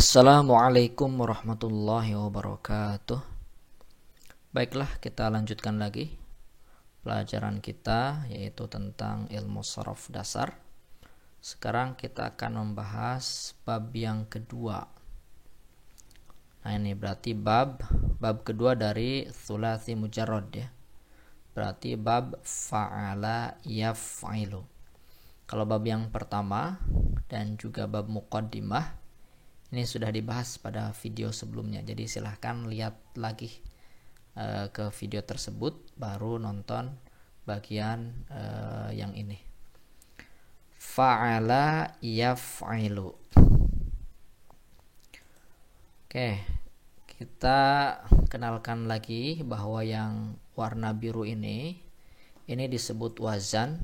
Assalamualaikum warahmatullahi wabarakatuh. Baiklah, kita lanjutkan lagi pelajaran kita, yaitu tentang ilmu sharaf dasar. Sekarang kita akan membahas bab yang kedua. Nah, ini berarti bab kedua dari thulathi mujarrad ya. Berarti bab fa'ala yaf'ilu. Kalau bab yang pertama dan juga bab muqaddimah ini sudah dibahas pada video sebelumnya, jadi silahkan lihat lagi ke video tersebut baru nonton bagian yang ini. Fa'ala yaf'ilu. Oke, kita kenalkan lagi bahwa yang warna biru ini disebut wazan.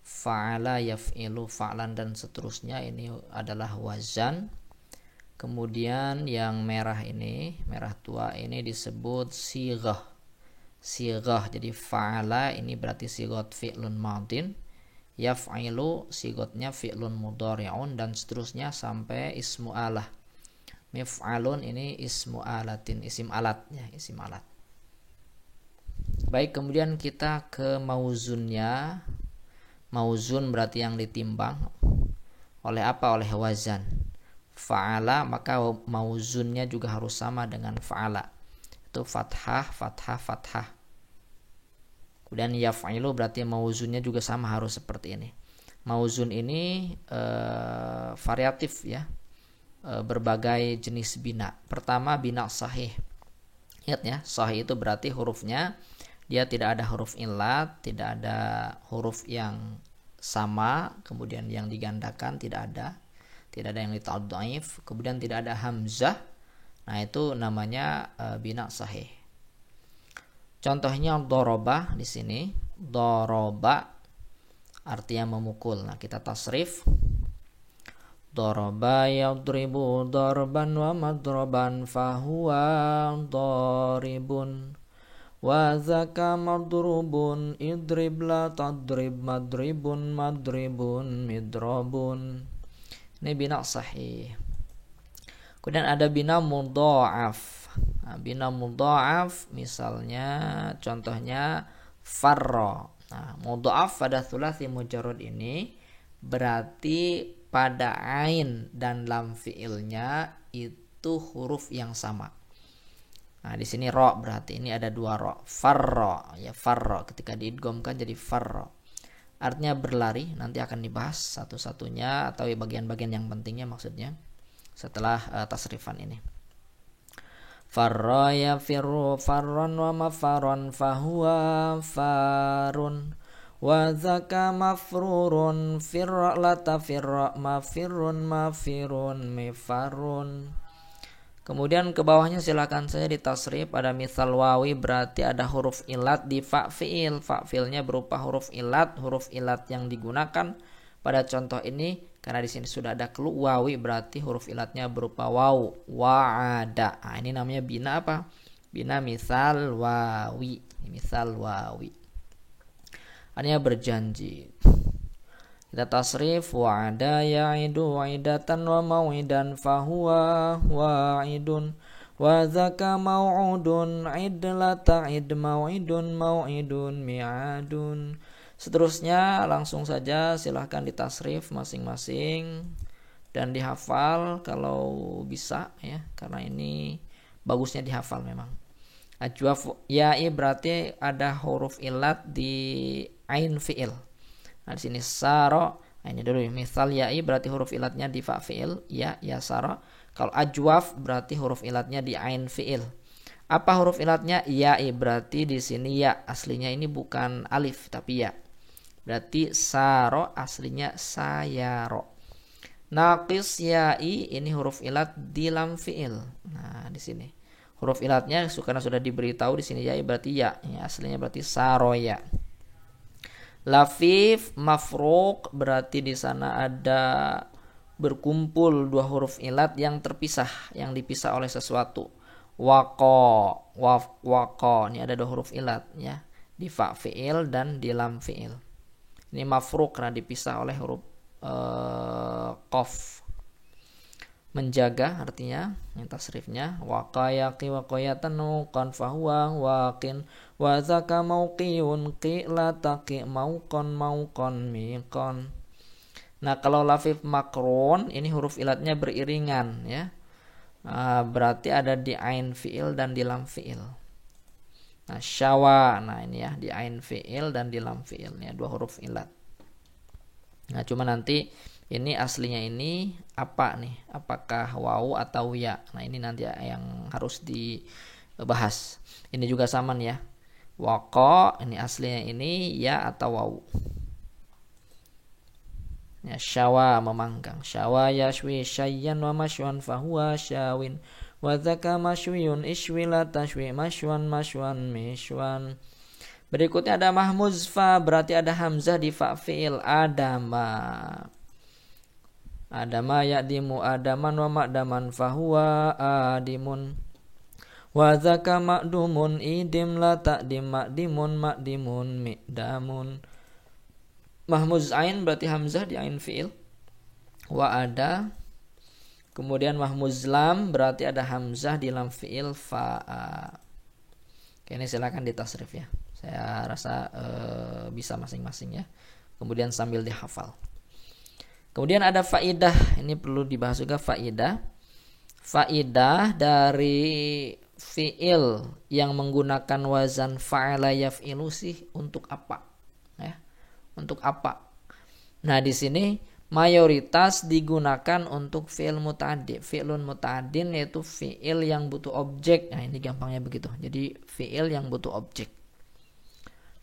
Fa'ala yaf'ilu, fa'lan dan seterusnya ini adalah wazan. Kemudian yang merah ini, merah tua ini disebut sighah. Sighah, jadi fa'ala ini berarti sighot fi'lun madin, yaf'ilu sigotnya fi'lun mudhari'un, dan seterusnya sampai ismu alah. Mif'alun ini ismu alatin, isim alat ya, isim alat. Baik, kemudian kita ke mauzunnya. Mauzun berarti yang ditimbang. Oleh apa? Oleh wazan. Fa'ala, maka mauzunnya juga harus sama dengan fa'ala. Itu fathah, fathah, fathah. Kemudian yaf'ilu berarti mauzunnya juga sama, harus seperti ini. Mauzun ini variatif ya. Berbagai jenis bina. Pertama, bina sahih. Lihat ya, sahih itu berarti hurufnya dia tidak ada huruf illat, tidak ada huruf yang sama, kemudian yang digandakan tidak ada yang ditadhaif, kemudian tidak ada hamzah. Nah, itu namanya bina sahih. Contohnya doroba di sini. Doroba artinya memukul. Nah, kita tasrif. Doroba yadribu darban wa madroban fahuwa daribun. Wa zaka madrubun idrib la tadrib madribun madribun midrobun. Ini bina sahih. Kemudian ada bina mudha'af. Nah, bina mudha'af misalnya contohnya farra. Nah, mudha'af pada thulathi mujarrad ini berarti pada ain dan lam fiilnya itu huruf yang sama. Nah, di sini ro berarti ini ada dua ro. Farra ya, farra ketika diidghamkan jadi farra. Artinya berlari, nanti akan dibahas satu-satunya atau bagian-bagian yang pentingnya maksudnya setelah tasrifan ini. Farra yafirru farran wa mafaron fahuwa farun wa zaka mafrurun firra lata firra mafirun mafirun mifarun. Kemudian ke bawahnya silakan saja ditasrif. Ada misal wawi berarti ada huruf ilat di fa'fi'il. Fa'fi'ilnya berupa huruf ilat yang digunakan pada contoh ini karena di sini sudah ada clue. Wawi berarti huruf ilatnya berupa waw, wa'ada. Nah, ini namanya bina apa? Bina misal wawi. Misal wawi. Artinya berjanji. Kita tasrif wa'ada ya'idu wa'idatan wa mau'idan fahuwa wa'idun wa zaka mau'udun idla ta'id mau'idun mau'idun mi'adun. Seterusnya langsung saja silahkan ditasrif masing-masing dan dihafal kalau bisa ya, karena ini bagusnya dihafal memang. Ajwaf ya'i berarti ada huruf ilat di ain fi'il. Nah, di sini saro. Nah, ini dulu misal ya'i berarti huruf ilatnya di fa fi'il, ya saro. Kalau ajwaf berarti huruf ilatnya di ain fi'il. Apa huruf ilatnya? Ya'i berarti di sini ya, aslinya ini bukan alif tapi ya. Berarti saro aslinya sayaro. Naqis ya'i ini huruf ilat di lam fi'il. Nah, di sini huruf ilatnya karena sudah diberitahu di sini ya'i berarti ya. Aslinya berarti saro ya. Lafif mafruq berarti di sana ada berkumpul dua huruf ilat yang terpisah, yang dipisah oleh sesuatu. Waqo, ini ada dua huruf ilat ya, di fa fi'il dan di lam fi'il. Ini mafruq karena dipisah oleh huruf qaf. menjaga artinya yang tasrifnya waqayaqi waqayatan nuqan fahuwa waqin wa zaka mauqiyun qila taqi mauqan mauqan miqan. Nah, kalau lafif makrun ini huruf ilatnya beriringan ya. Berarti ada di ain fiil dan di lam fiil. Nah, syawa, nah ini ya di ain fiil dan di lam fiilnya dua huruf ilat. Nah, cuma nanti ini aslinya ini apa nih? Apakah wawu atau ya? Nah, ini nanti yang harus dibahas. Ini juga sama nih ya. Waqa ini aslinya ini ya atau wawu. Ya, syawa memanggang. Syawa yashwi syayyan wa mashwan fahuwa syawin. Wa dzaka mashwiyun ishwi la tashwi mashwan mashwan mishwan. Berikutnya ada mahmuz fa, berarti ada hamzah di fa fi'il adama. Adama ya'dimu adaman wa ma'daman fahuwa adimun. Wa dzaka ma'dumun idim la ta'dim ma'dimun ma'dimun mi'damun. Mahmuz ain berarti hamzah di ain fi'il. Wa ada. Kemudian mahmuz lam berarti ada hamzah di lam fi'il fa'a. Oke, ini silakan ditasrif ya. Saya rasa bisa masing-masing ya. Kemudian sambil dihafal. Kemudian ada faidah. Ini perlu dibahas juga faidah. Faidah dari fi'il yang menggunakan wazan fa'ala yaf'ilu sih untuk apa? Ya. Untuk apa? Nah, di sini mayoritas digunakan untuk fi'il muta'addi. Fi'lun muta'addin yaitu fi'il yang butuh objek. Nah, ini gampangnya begitu. Jadi fi'il yang butuh objek.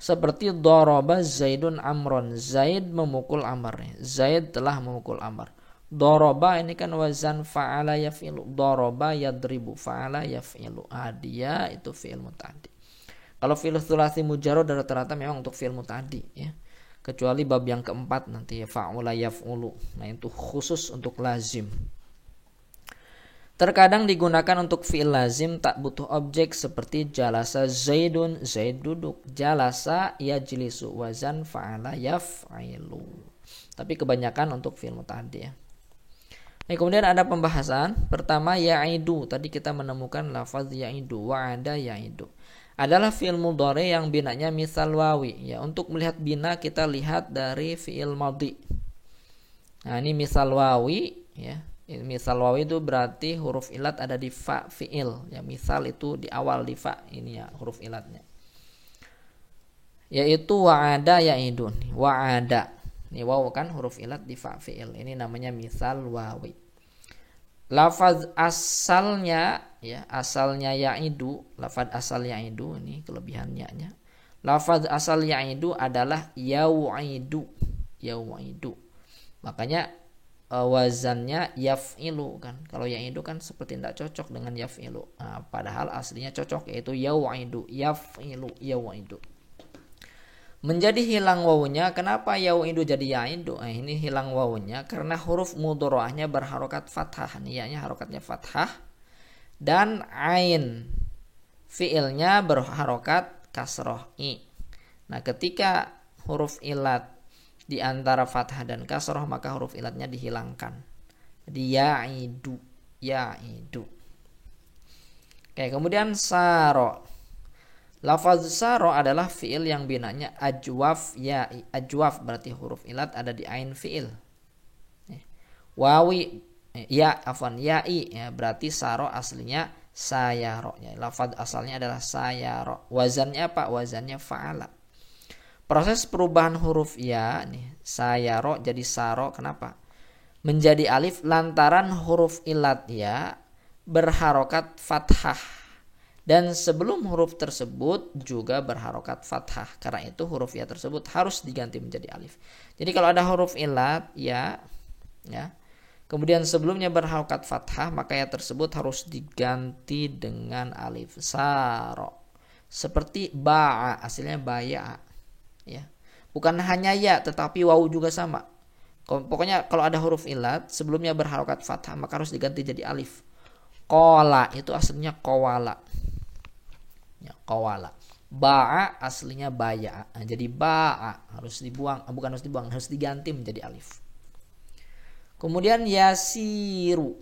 Seperti daraba Zaidun Amron. Zaid memukul Amr. Zaid telah memukul Amr. Daraba ini kan wazan fa'ala yaf'ilu. Daraba yadribu fa'ala yaf'ilu. Dia itu fi'il muta'addi. Kalau fi'il tsulats mujarrad rata-rata memang untuk fi'il muta'addi ya. Kecuali bab yang keempat nanti fa'ula yaf'ulu. Nah, itu khusus untuk lazim. Terkadang digunakan untuk fi'il lazim tak butuh objek seperti jalasa Zaidun, Zaid duduk. Jalasa yajlisu wazan fa'ala yaf'ilu. Tapi kebanyakan untuk fi'il muta'addi ya. Nah, kemudian ada pembahasan. Pertama ya'idu. Tadi kita menemukan lafaz ya'idu, wa'ada ya'idu. Adalah fi'il mudhari yang binanya misal wawi ya. Untuk melihat bina kita lihat dari fi'il madhi. Nah, ini misal wawi ya. Misal wawi itu berarti huruf ilat ada di fa fi'il ya. Misal itu di awal di fa ini ya huruf ilatnya. Yaitu wa'ada ya'idun. Wa'ada. Ini waw kan huruf ilat di fa fi'il. Ini namanya misal wawi. Lafaz asalnya ya, asalnya ya'idu, lafaz asal ya'idu ini kelebihannya nya. Lafaz asal ya'idu adalah yau'idu. Yau'idu. Makanya wazannya yaf'ilu kan. Kalau ya'idu kan seperti tidak cocok dengan yaf'ilu. Nah, padahal aslinya cocok yaitu yau'idu, yaf'ilu, yau'idu. Menjadi hilang wawunya. Kenapa yau'idu jadi ya'idu? Nah, ini hilang wawunya karena huruf mudhara'ahnya berharokat fathah. Niyanya harokatnya fathah. Dan ain fi'ilnya berharokat kasroh i. Nah, ketika huruf ilat di antara fathah dan kasroh maka huruf ilatnya dihilangkan. Jadi ya'idu, ya'idu. Oke, kemudian saro. Lafaz saro adalah fi'il yang binanya ajwaf ya. Ajwaf berarti huruf ilat ada di ain fi'il. Wawi ya afwan ya'i ya, berarti saro aslinya sayaro ya. Lafaz asalnya adalah sayaro. Wazannya apa? Wazannya fa'ala. Proses perubahan huruf ya nih, sayaro jadi saro. Kenapa? Menjadi alif lantaran huruf ilat ya berharokat fathah. Dan sebelum huruf tersebut juga berharokat fathah. Karena itu huruf ya tersebut harus diganti menjadi alif. Jadi kalau ada huruf ilat ya, kemudian sebelumnya berharokat fathah, maka ya tersebut harus diganti dengan alif. Saro. Seperti ba'a, hasilnya baya. Ya. Bukan hanya ya, tetapi wawu juga sama. Pokoknya kalau ada huruf ilat sebelumnya berharokat fathah, maka harus diganti jadi alif. Qola itu aslinya qawala. Ya, qawala. Ba'a aslinya baya. Nah, jadi ba'a harus dibuang, bukan harus dibuang, harus diganti menjadi alif. Kemudian yasiru.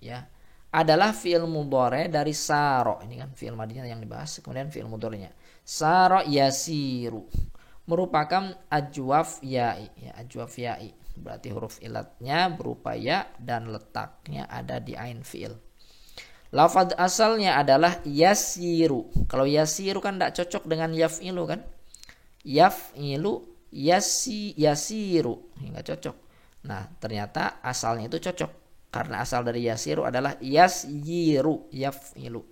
ya adalah fi'il mudhari dari saro. Ini kan fi'il madinya yang dibahas, kemudian fi'il mudhari'nya. Saro yasiru merupakan ajwaf ya'i, ya ajwaf ya'i. Berarti huruf ilatnya berupa ya dan letaknya ada di ain fi'il. Lafaz asalnya adalah yasiru. Kalau yasiru kan tidak cocok dengan yaf'ilu kan? Yaf'ilu yasiru, nggak cocok. Nah, ternyata asalnya itu cocok karena asal dari yasiru adalah yasyiru, yaf'ilu.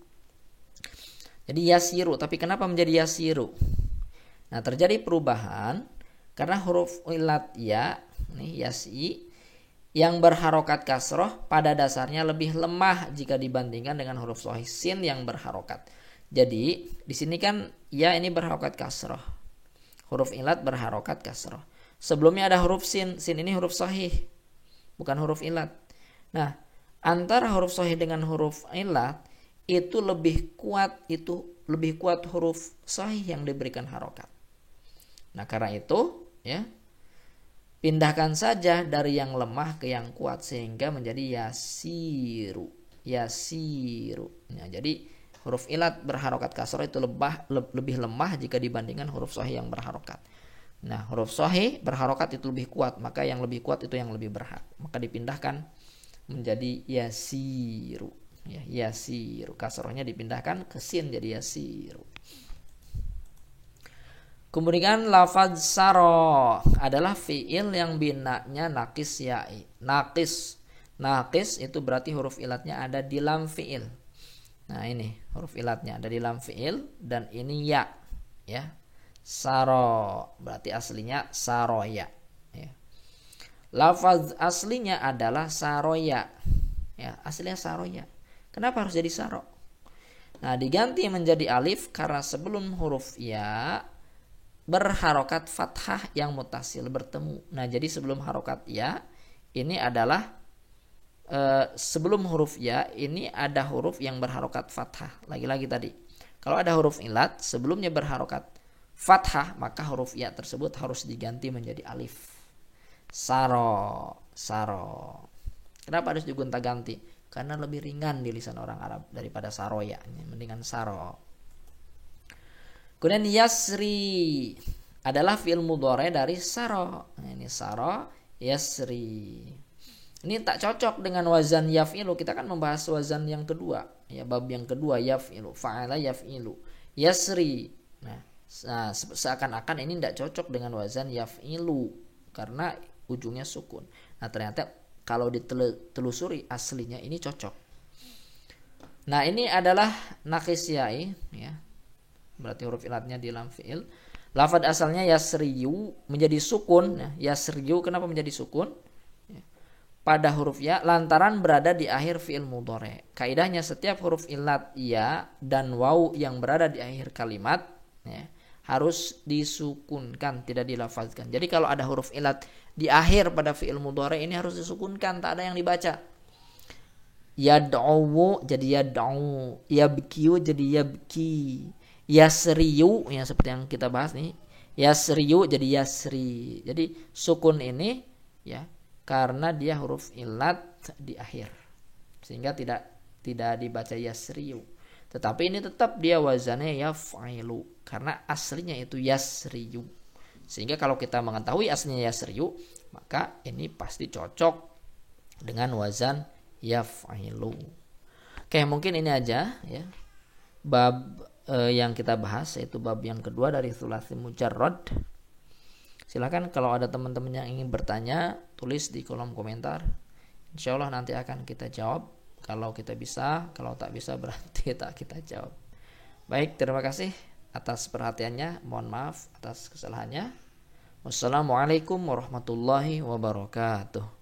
Jadi yasiru, tapi kenapa menjadi yasiru? Nah, terjadi perubahan karena huruf ilat ya, nih yasi yang berharokat kasroh pada dasarnya lebih lemah jika dibandingkan dengan huruf shahih sin yang berharokat. Jadi di sini kan ya ini berharokat kasroh, huruf ilat berharokat kasroh. Sebelumnya ada huruf sin, sin ini huruf shahih, bukan huruf ilat. Nah, antara huruf shahih dengan huruf ilat itu lebih kuat huruf shahih yang diberikan harokat. Nah, karena itu ya pindahkan saja dari yang lemah ke yang kuat sehingga menjadi yasiru. Yasiru. Nah, jadi huruf ilat berharokat kasroh itu lebih lemah jika dibandingkan huruf shahih yang berharokat. Nah, huruf shahih berharokat itu lebih kuat, maka yang lebih kuat itu yang lebih berhak. Maka dipindahkan menjadi yasiru. Ya, yasiru. Kasrohnya dipindahkan ke sin jadi yasiru. Kemudian lafaz saro adalah fi'il yang binanya nakis ya'i. Nakis itu berarti huruf ilatnya ada di lam fi'il. Nah, ini huruf ilatnya ada di lam fi'il dan ini ya. Ya. Saro berarti aslinya saroya. Ya. Lafaz aslinya adalah saroya. Ya, aslinya saroya. Kenapa harus jadi saro? Nah, diganti menjadi alif karena sebelum huruf ya berharokat fathah yang mutasil bertemu. Nah, jadi sebelum harokat ya ini adalah sebelum huruf ya ini ada huruf yang berharokat fathah. Lagi-lagi tadi, kalau ada huruf ilat sebelumnya berharokat fathah, maka huruf ya tersebut harus diganti menjadi alif. Saro. Kenapa harus digonta-ganti? Karena lebih ringan di lisan orang Arab daripada saroya. Mendingan saro. Kemudian yasri adalah fi'il mudhari dari saro. Nah, ini saro yasri. Ini tak cocok dengan wazan yaf'ilu. Kita kan membahas wazan yang kedua, ya bab yang kedua yaf'ilu, fa'ala yaf'ilu, yasri. Nah, seakan-akan ini tidak cocok dengan wazan yaf'ilu karena ujungnya sukun. Nah, ternyata kalau ditelusuri aslinya ini cocok. Nah, ini adalah nakis ya'i, ya. Berarti huruf ilatnya di lam fi'il. Lafaz asalnya yasriyu menjadi sukun. Nah, yasriyu kenapa menjadi sukun? Ya. Pada huruf ya lantaran berada di akhir fi'il mudhari. Kaidahnya setiap huruf ilat ya dan waw yang berada di akhir kalimat ya, harus disukunkan, tidak dilafazkan. Jadi kalau ada huruf ilat di akhir pada fi'il mudhari ini harus disukunkan, tak ada yang dibaca. Yad'u jadi yad'u, yabkiu jadi yabki. Yasriyu ya seperti yang kita bahas nih. Yasriyu jadi yasri. Jadi sukun ini ya karena dia huruf ilat di akhir. Sehingga tidak dibaca yasriyu. Tetapi ini tetap dia wazannya yaf'ilu karena aslinya itu yasriyu. Sehingga kalau kita mengetahui aslinya yasriyu, maka ini pasti cocok dengan wazan yaf'ilu. Oke, mungkin ini aja ya. Bab yang kita bahas yaitu bab yang kedua dari thulathi mujarrad. Silakan kalau ada teman-teman yang ingin bertanya, tulis di kolom komentar. Insyaallah nanti akan kita jawab. Kalau kita bisa, kalau tak bisa berarti tak kita jawab. Baik, terima kasih atas perhatiannya. Mohon maaf atas kesalahannya. Wassalamualaikum warahmatullahi wabarakatuh.